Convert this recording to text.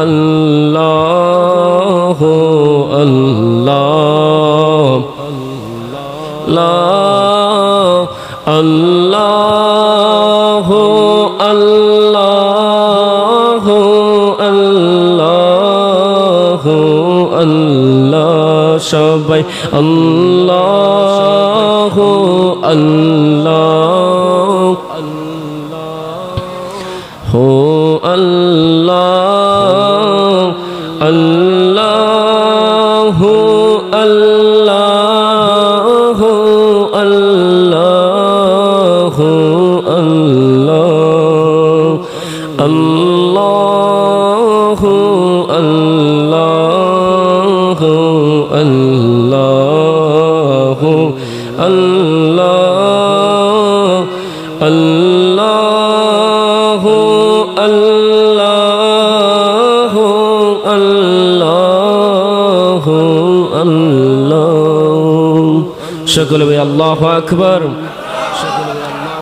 আল্লাহু আল্লাহ লা আল্লাহু আল্লাহু আল্লাহু আল্লাহ সবাই আল্লাহু আল্লাহ হো আল্লাহ আল্লাহু আল্লাহু আল্লাহু আল্লাহ আল্লাহু আল্লাহু আল্লাহু আল্লাহ আল্লাহু আল্লাহু আল্লাহু আল্লাহ সকলে আল্লাহু আকবার।